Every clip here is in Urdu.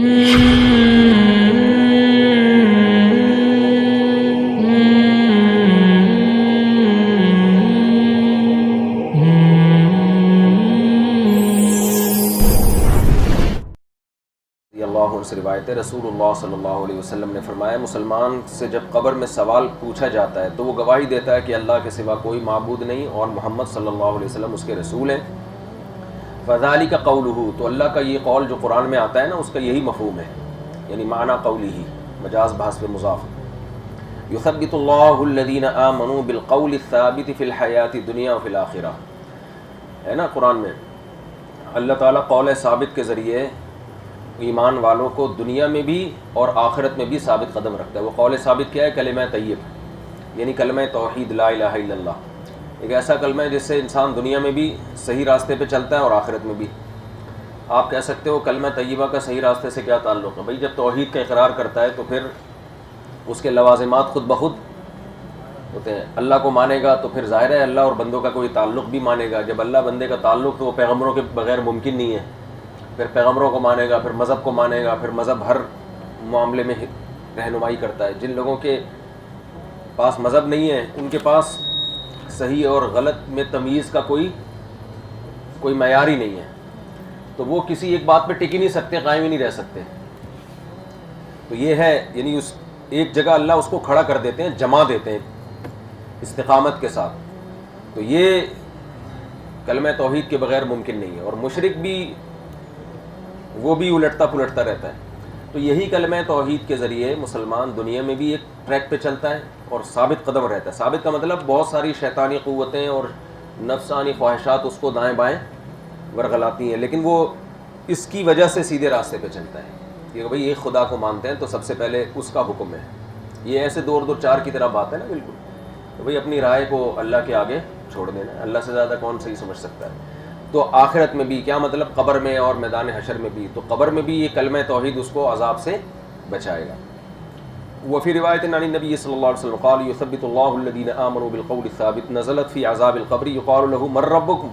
اللہ سے روایت ہے، رسول اللہ صلی اللہ علیہ وسلم نے فرمایا، مسلمان سے جب قبر میں سوال پوچھا جاتا ہے تو وہ گواہی دیتا ہے کہ اللہ کے سوا کوئی معبود نہیں اور محمد صلی اللہ علیہ وسلم اس کے رسول ہیں، فذالک قولہ، تو اللہ کا یہ قول جو قرآن میں آتا ہے نا، اس کا یہی مفہوم ہے، یعنی معنی قولی ہی، مجاز بحث پہ مضاف، یثبت اللہ الذین آمنوا بالقول الثابت فی الحیات الدنیا وفی الآخرہ، ہے نا قرآن میں اللہ تعالیٰ قول ثابت کے ذریعے ایمان والوں کو دنیا میں بھی اور آخرت میں بھی ثابت قدم رکھتا ہے۔ وہ قول ثابت کیا ہے؟ کلمہ طیب، یعنی کلمہ توحید لا الہ الا اللہ، ایک ایسا کلمہ ہے جس سے انسان دنیا میں بھی صحیح راستے پہ چلتا ہے اور آخرت میں بھی۔ آپ کہہ سکتے ہو کلمہ طیبہ کا صحیح راستے سے کیا تعلق ہے؟ بھئی جب توحید کا اقرار کرتا ہے تو پھر اس کے لوازمات خود بخود ہوتے ہیں۔ اللہ کو مانے گا تو پھر ظاہر ہے اللہ اور بندوں کا کوئی تعلق بھی مانے گا، جب اللہ بندے کا تعلق تو وہ پیغمبروں کے بغیر ممکن نہیں ہے، پھر پیغمبروں کو مانے گا، پھر مذہب کو مانے گا، پھر مذہب ہر معاملے میں رہنمائی کرتا ہے۔ جن لوگوں کے پاس مذہب نہیں ہے ان کے پاس صحیح اور غلط میں تمیز کا کوئی معیار ہی نہیں ہے، تو وہ کسی ایک بات پہ ٹک ہی نہیں سکتے، قائم ہی نہیں رہ سکتے۔ تو یہ ہے، یعنی اس ایک جگہ اللہ اس کو کھڑا کر دیتے ہیں، جما دیتے ہیں استقامت کے ساتھ، تو یہ کلمہ توحید کے بغیر ممکن نہیں ہے۔ اور مشرک بھی وہ بھی الٹتا پلٹتا رہتا ہے، تو یہی کلمہ توحید کے ذریعے مسلمان دنیا میں بھی ایک ٹریک پہ چلتا ہے اور ثابت قدم رہتا ہے۔ ثابت کا مطلب بہت ساری شیطانی قوتیں اور نفسانی خواہشات اس کو دائیں بائیں ورغلاتی ہیں، لیکن وہ اس کی وجہ سے سیدھے راستے پہ چلتا ہے کہ بھئی ایک خدا کو مانتے ہیں تو سب سے پہلے اس کا حکم ہے۔ یہ ایسے دو اور دو چار کی طرح بات ہے نا، بالکل، تو بھئی اپنی رائے کو اللہ کے آگے چھوڑ دینا ہے، اللہ سے زیادہ کون صحیح سمجھ سکتا ہے۔ تو آخرت میں بھی کیا مطلب، قبر میں اور میدان حشر میں بھی، تو قبر میں بھی یہ کلمہ توحید اس کو عذاب سے بچائے گا۔ وفی روایت عن النبی صلی اللہ علیہ وسلم قال یثبت اللہ الذین آمنوا بالقول الثابت نزلت فی عذاب القبر یقال له من ربکم،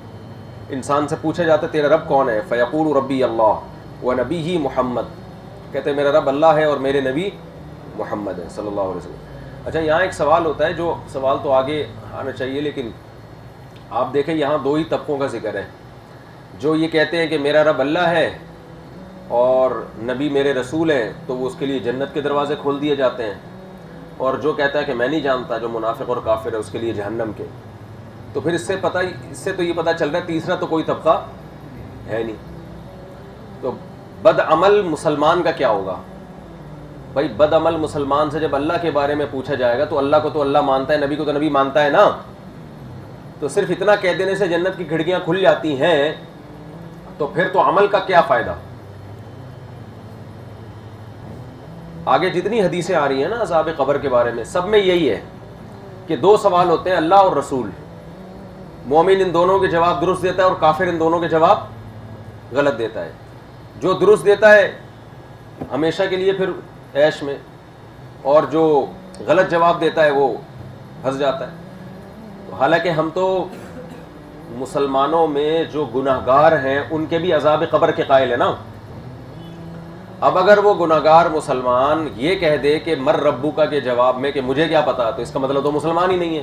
انسان سے پوچھا جاتا ہے تیرا رب کون ہے؟ فیقول ربی اللہ ونبیہ محمد، کہتے ہیں میرا رب اللہ ہے اور میرے نبی محمد ہے صلی اللہ علیہ وسلم۔ اچھا یہاں ایک سوال ہوتا ہے، جو سوال تو آگے آنا چاہیے، لیکن آپ دیکھیں یہاں دو ہی طبقوں کا ذکر ہے، جو یہ کہتے ہیں کہ میرا رب اللہ ہے اور نبی میرے رسول ہیں تو وہ اس کے لیے جنت کے دروازے کھول دیے جاتے ہیں، اور جو کہتا ہے کہ میں نہیں جانتا، جو منافق اور کافر ہے، اس کے لیے جہنم کے۔ تو پھر اس سے تو یہ پتہ چل رہا ہے تیسرا تو کوئی طبقہ ہے نہیں۔ تو بد عمل مسلمان کا کیا ہوگا؟ بھائی بد عمل مسلمان سے جب اللہ کے بارے میں پوچھا جائے گا تو اللہ کو تو اللہ مانتا ہے، نبی کو تو نبی مانتا ہے نا، تو صرف اتنا کہہ دینے سے جنت کی کھڑکیاں کھل جاتی ہیں، تو پھر تو عمل کا کیا فائدہ؟ آگے جتنی حدیثیں آ رہی ہیں نا عذاب قبر کے بارے میں، سب میں یہی ہے کہ دو سوال ہوتے ہیں، اللہ اور رسول۔ مومن ان دونوں کے جواب درست دیتا ہے اور کافر ان دونوں کے جواب غلط دیتا ہے۔ جو درست دیتا ہے ہمیشہ کے لیے پھر عیش میں، اور جو غلط جواب دیتا ہے وہ پھنس جاتا ہے۔ حالانکہ ہم تو مسلمانوں میں جو گناہگار ہیں ان کے بھی عذاب قبر کے قائل ہیں نا۔ اب اگر وہ گناہگار مسلمان یہ کہہ دے کہ مر ربو کا کے جواب میں کہ مجھے کیا پتا، تو اس کا مطلب تو مسلمان ہی نہیں ہے۔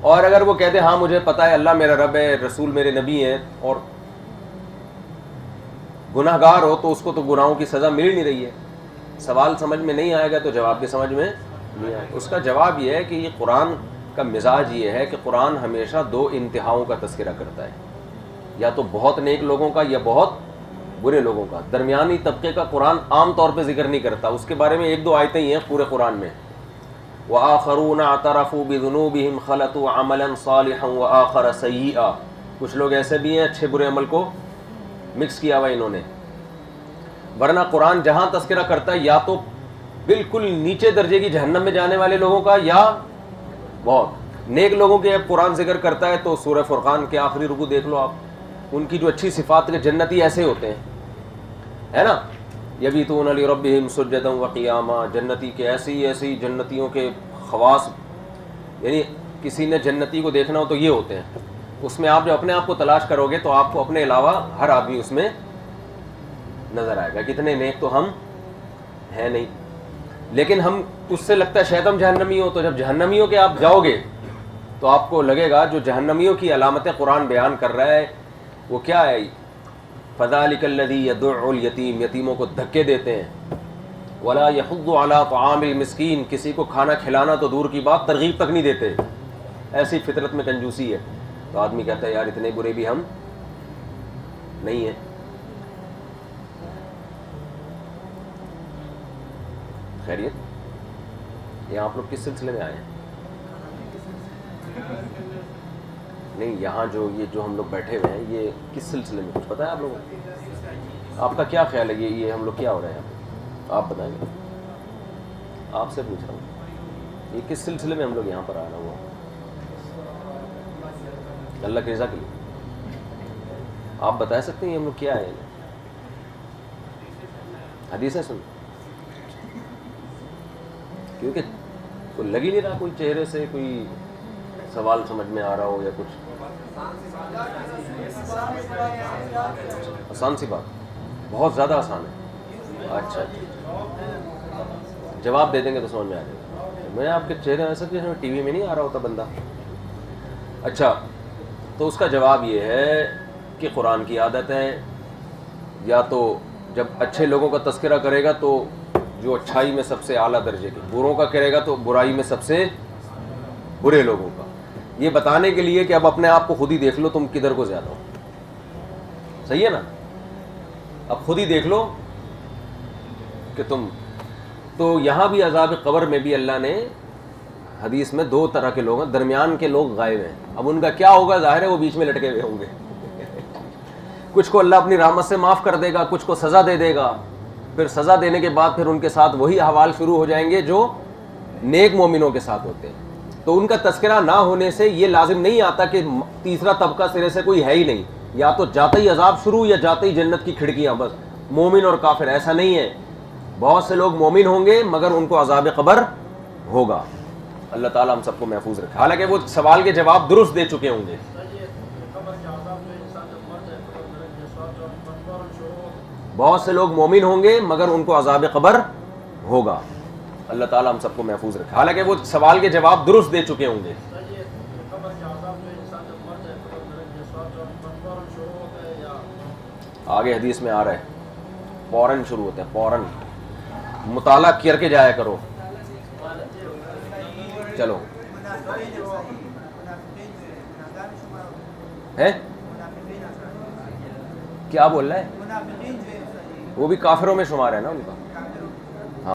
اور اگر وہ کہہ دے ہاں مجھے پتا ہے، اللہ میرا رب ہے، رسول میرے نبی ہیں، اور گناہگار ہو تو اس کو تو گناہوں کی سزا مل نہیں رہی ہے۔ سوال سمجھ میں نہیں آئے گا تو جواب بھی سمجھ میں نہیں آئے گا۔ اس کا جواب یہ ہے کہ یہ قرآن کا مزاج یہ ہے کہ قرآن ہمیشہ دو انتہاؤں کا تذکرہ کرتا ہے، یا تو بہت نیک لوگوں کا یا بہت برے لوگوں کا، درمیانی طبقے کا قرآن عام طور پہ ذکر نہیں کرتا۔ اس کے بارے میں ایک دو آیتیں ہی ہیں پورے قرآن میں، وَآخَرُونَ اعْتَرَفُوا بِذُنُوبِهِمْ خَلَطُوا عَمَلًا صَالِحًا وَآخَرَ سَيِّئًا، کچھ لوگ ایسے بھی ہیں اچھے برے عمل کو مکس کیا ہوا انہوں نے۔ ورنہ قرآن جہاں تذکرہ کرتا ہے یا تو بالکل نیچے درجے کی جہنم میں جانے والے لوگوں کا یا بہت نیک لوگوں کے قرآن ذکر کرتا ہے، تو سورہ فرقان کے آخری رکوع دیکھ لو آپ، ان کی جو اچھی صفات کے جنتی ایسے ہوتے ہیں، ہے نا، یبیتون لربہم سجدا وقیاما، جنتی کے ایسی جنتیوں کے خواص، یعنی کسی نے جنتی کو دیکھنا ہو تو یہ ہوتے ہیں۔ اس میں آپ جب اپنے آپ کو تلاش کرو گے تو آپ کو اپنے علاوہ ہر آدمی اس میں نظر آئے گا کہ اتنے نیک تو ہم ہیں نہیں. لیکن ہم اس سے لگتا ہے شاید ہم جہنمی ہو, تو جب جہنمیوں کے آپ جاؤ گے تو آپ کو لگے گا جو جہنمیوں کی علامتیں قرآن بیان کر رہا ہے وہ کیا ہے. فذلک الذی یدع الیتیم, یتیموں کو دھکے دیتے ہیں. ولا یحض علی طعام المسکین, کسی کو کھانا کھلانا تو دور کی بات, ترغیب تک نہیں دیتے. ایسی فطرت میں کنجوسی ہے. تو آدمی کہتا ہے یار اتنے برے بھی ہم نہیں ہیں. خیریت, یہاں آپ لوگ کس سلسلے میں آئے ہیں؟ نہیں, یہاں جو ہم لوگ بیٹھے ہوئے ہیں یہ کس سلسلے میں, کچھ پتہ ہے آپ لوگوں کو؟ آپ کا کیا خیال ہے یہ ہم لوگ کیا ہو رہے ہیں یہاں پہ, آپ بتائیں گے. آپ سے پوچھ رہا ہوں یہ کس سلسلے میں ہم لوگ یہاں پر آ رہا ہوا؟ اللہ کی رضا کے لیے آپ بتا سکتے ہیں یہ ہم لوگ کیا ہے؟ حدیثیں سن, کیونکہ کوئی لگ ہی نہیں رہا کوئی چہرے سے کوئی سوال سمجھ میں آ رہا ہو یا کچھ. آسان سی بات, بہت زیادہ آسان ہے. اچھا جواب دے دیں گے تو سمجھ میں آ جائے گا. میں آپ کے چہرے ایسا کہ ٹی وی میں نہیں آ رہا ہوتا بندہ. اچھا, تو اس کا جواب یہ ہے کہ قرآن کی عادت ہے, یا تو جب اچھے لوگوں کا تذکرہ کرے گا تو جو اچھائی میں سب سے اعلیٰ درجے کے, بروں کا کرے گا تو برائی میں سب سے برے لوگوں کا, یہ بتانے کے لیے کہ اب اپنے آپ کو خود ہی دیکھ لو تم کدھر کو زیادہ ہو. صحیح ہے نا, اب خود ہی دیکھ لو کہ تم. تو یہاں بھی عذاب قبر میں بھی اللہ نے حدیث میں دو طرح کے لوگ ہیں, درمیان کے لوگ غائب ہیں. اب ان کا کیا ہوگا ظاہر ہے وہ بیچ میں لٹکے ہوئے ہوں گے. کچھ کو اللہ اپنی رحمت سے معاف کر دے گا, کچھ کو سزا دے دے گا. پھر سزا دینے کے بعد پھر ان کے ساتھ وہی احوال شروع ہو جائیں گے جو نیک مومنوں کے ساتھ ہوتے ہیں. تو ان کا تذکرہ نہ ہونے سے یہ لازم نہیں آتا کہ تیسرا طبقہ سرے سے کوئی ہے ہی نہیں, یا تو جاتے ہی عذاب شروع یا جاتے ہی جنت کی کھڑکیاں, بس مومن اور کافر. ایسا نہیں ہے, بہت سے لوگ مومن ہوں گے مگر ان کو عذاب قبر ہوگا. اللہ تعالیٰ ہم سب کو محفوظ رکھے. حالانکہ وہ سوال کے جواب درست دے چکے ہوں گے. بہت سے لوگ مومن ہوں گے مگر ان کو عذاب قبر ہوگا. اللہ تعالیٰ ہم سب کو محفوظ رکھے. حالانکہ وہ سوال کے جواب درست دے چکے ہوں گے. آگے حدیث میں آ رہا ہے فوراً شروع ہوتا ہے, فوراً مطالعہ کر کے جایا کرو. چلو ہے کیا بول رہا ہے, وہ بھی کافروں میں شمار ہے نا ان کا.